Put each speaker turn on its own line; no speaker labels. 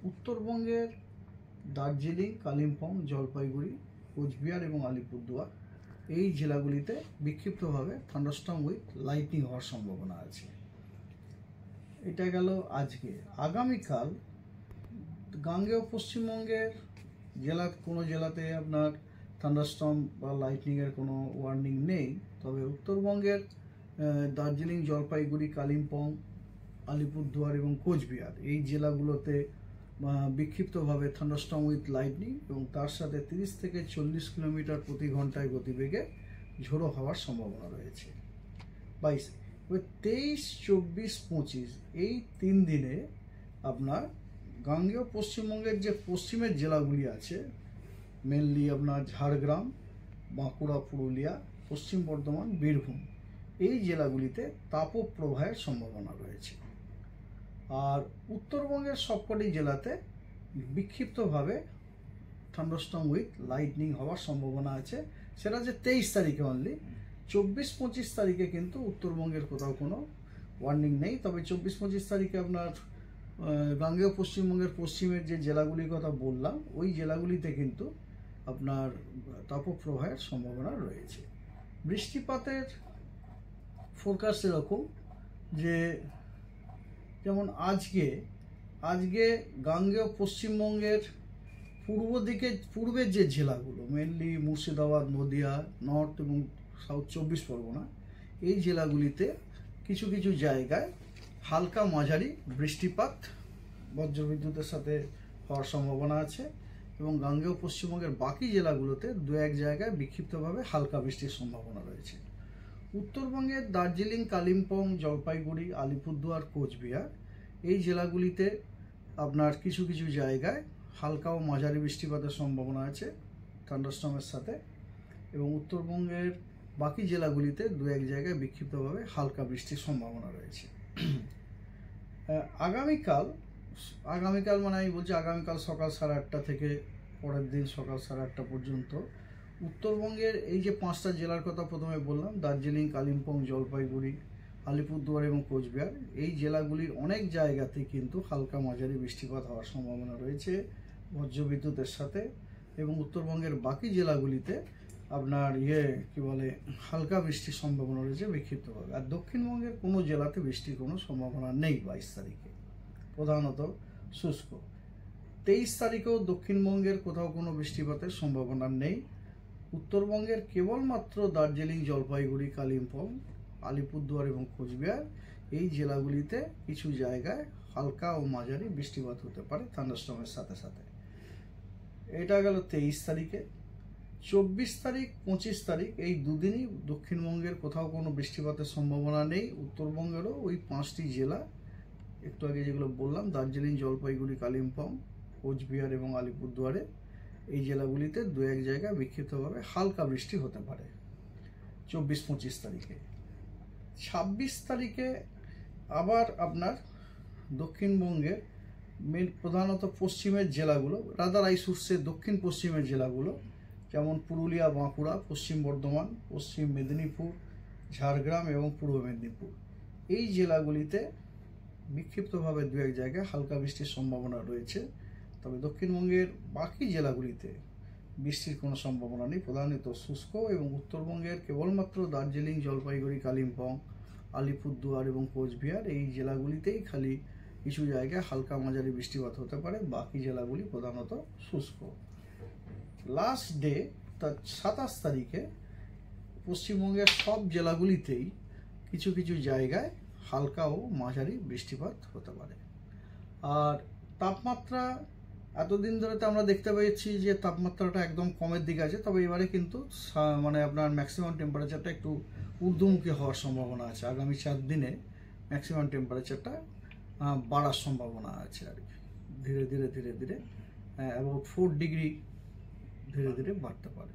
উত্তরবঙ্গের দার্জিলিং, কালিম্পং, জলপাইগুড়ি, কোচবিহার এবং আলিপুরদুয়ার এই জেলাগুলিতে বিক্ষিপ্তভাবে থান্ডারস্টর্ম উইথ লাইটনিং হওয়ার সম্ভাবনা আছে। এটা গেল আজকে। আগামীকাল গাঙ্গেয় পশ্চিমবঙ্গের কোনো জেলাতে আপনার থান্ডারস্টর্ম বা লাইটনিংয়ের কোনো ওয়ার্নিং নেই, তবে উত্তরবঙ্গের দার্জিলিং, জলপাইগুড়ি, কালিম্পং, আলিপুরদুয়ার এবং কোচবিহার এই জেলাগুলোতে বিক্ষিপ্তভাবে থান্ডারস্টর্ম উইথ লাইটনিং এবং তার সাথে 30 থেকে 40 কিলোমিটার প্রতি ঘন্টায় গতিবেগে ঝোড়ো হওয়ার সম্ভাবনা রয়েছে। 23, 24, 25 এই 3 দিনে আপনার গাঙ্গেয় পশ্চিমবঙ্গের যে পশ্চিমের জেলাগুলি আছে, মেনলি আপনার ঝাড়গ্রাম, বাঁকুড়া, পুরুলিয়া, পশ্চিম বর্ধমান, বীরভূম এই জেলাগুলিতে তাপপ্রবাহের সম্ভাবনা রয়েছে। আর উত্তরবঙ্গের সবকটি জেলাতে বিক্ষিপ্তভাবে থান্ডারস্টর্ম উইথ লাইটনিং হওয়ার সম্ভাবনা আছে। সেটা যে 23 তারিখে অনলি। 24-25 তারিখে কিন্তু উত্তরবঙ্গের কোথাও কোনো ওয়ার্নিং নেই, তবে 24-25 তারিখে আপনার গাঙ্গেয় পশ্চিমবঙ্গের পশ্চিমের যে জেলাগুলির কথা বললাম ওই জেলাগুলিতে কিন্তু আপনার তাপপ্রবাহের সম্ভাবনা রয়েছে। বৃষ্টিপাতের ফোরকাস্ট এরকম যে যেমন আজকে গাঙ্গেয় পশ্চিমবঙ্গের পূর্বের যে জেলাগুলো, মেনলি মুর্শিদাবাদ, নদিয়া, নর্থ এবং সাউথ 24 পরগনা এই জেলাগুলিতে কিছু কিছু জায়গায় হালকা মাঝারি বৃষ্টিপাত বজ্রবিদ্যুতের সাথে হওয়ার সম্ভাবনা আছে এবং গাঙ্গেয় পশ্চিমবঙ্গের বাকি জেলাগুলোতে 2-1 জায়গায় বিক্ষিপ্তভাবে হালকা বৃষ্টির সম্ভাবনা রয়েছে। উত্তরবঙ্গের দার্জিলিং, কালিম্পং, জলপাইগুড়ি, আলিপুরদুয়ার, কোচবিহার এই জেলাগুলিতে আপনার কিছু কিছু জায়গায় হালকা ও মাঝারি বৃষ্টিপাতের সম্ভাবনা আছে থান্ডারস্টর্মের সাথে, এবং উত্তরবঙ্গের বাকি জেলাগুলিতে 2-1 জায়গায় বিক্ষিপ্তভাবে হালকা বৃষ্টির সম্ভাবনা রয়েছে। আগামীকাল মানে আমি বলছি আগামীকাল সকাল 8:30 থেকে পরের দিন সকাল 8:30 পর্যন্ত উত্তরবঙ্গের এই যে 5টা জেলার কথা প্রথমে বললাম, দার্জিলিং, কালিম্পং, জলপাইগুড়ি, আলিপুরদুয়ার এবং কোচবিহার এই জেলাগুলির অনেক জায়গাতে কিন্তু হালকা মাঝারি বৃষ্টিপাত হওয়ার সম্ভাবনা রয়েছে বজ্রবিদ্যুতের সাথে, এবং উত্তরবঙ্গের বাকি জেলাগুলিতে আপনার হালকা বৃষ্টির সম্ভাবনা রয়েছে বিক্ষিপ্তভাবে। আর দক্ষিণবঙ্গের কোনো জেলাতে বৃষ্টির কোনো সম্ভাবনা নেই 22 তারিখে, প্রধানত শুষ্ক। 23 তারিখেও দক্ষিণবঙ্গের কোথাও কোনো বৃষ্টিপাতের সম্ভাবনা নেই। উত্তরবঙ্গের কেবলমাত্র দার্জিলিং, জলপাইগুড়ি, কালিম্পং, আলিপুরদুয়ার এবং কোচবিহার এই জেলাগুলিতে কিছু জায়গায় হালকা ও মাঝারি বৃষ্টিপাত হতে পারে থান্ডারস্টর্মের সাথে সাথে। এটা গেল 23 তারিখে। 24 তারিখ, 25 তারিখ এই দুদিনই দক্ষিণবঙ্গের কোথাও কোনো বৃষ্টিপাতের সম্ভাবনা নেই। উত্তরবঙ্গেরও ওই 5টি জেলা একটু আগে যেগুলো বললাম, দার্জিলিং, জলপাইগুড়ি, কালিম্পং, কোচবিহার এবং আলিপুরদুয়ারে এই জেলাগুলিতে 2-1 জায়গায় বিক্ষিপ্তভাবে হালকা বৃষ্টি হতে পারে 24-25 তারিখে। 26 তারিখে আবার আপনার দক্ষিণবঙ্গের প্রধানত পশ্চিমের জেলাগুলো, দক্ষিণ পশ্চিমের জেলাগুলো যেমন পুরুলিয়া, বাঁকুড়া, পশ্চিম বর্ধমান, পশ্চিম মেদিনীপুর, ঝাড়গ্রাম এবং পূর্ব মেদিনীপুর এই জেলাগুলিতে বিক্ষিপ্তভাবে 2-1 জায়গায় হালকা বৃষ্টির সম্ভাবনা রয়েছে। তবে দক্ষিণবঙ্গের বাকি জেলাগুলিতে বৃষ্টির কোনো সম্ভাবনা নেই, প্রধানত শুষ্ক, এবং উত্তরবঙ্গের কেবলমাত্র দার্জিলিং, জলপাইগুড়ি, কালিম্পং, আলিপুরদুয়ার এবং কোচবিহার এই জেলাগুলিতেই খালি কিছু জায়গায় হালকা মাঝারি বৃষ্টিপাত হতে পারে, বাকি জেলাগুলি প্রধানত শুষ্ক। লাস্ট ডে 27 তারিখে পশ্চিমবঙ্গের সব জেলাগুলিতেই কিছু কিছু জায়গায় হালকা ও মাঝারি বৃষ্টিপাত হতে পারে। আর তাপমাত্রা এতদিন ধরে তো আমরা দেখতে পেয়েছি যে তাপমাত্রাটা একদম কমের দিকে আছে, তবে এবারে কিন্তু আপনার ম্যাক্সিমাম টেম্পারেচারটা একটু ঊর্ধ্বমুখী হওয়ার সম্ভাবনা আছে। আগামী 4 দিনে ম্যাক্সিমাম টেম্পারেচারটা বাড়ার সম্ভাবনা আছে আর কি, ধীরে ধীরে অ্যাবাউট 4 ডিগ্রি ধীরে ধীরে বাড়তে পারে।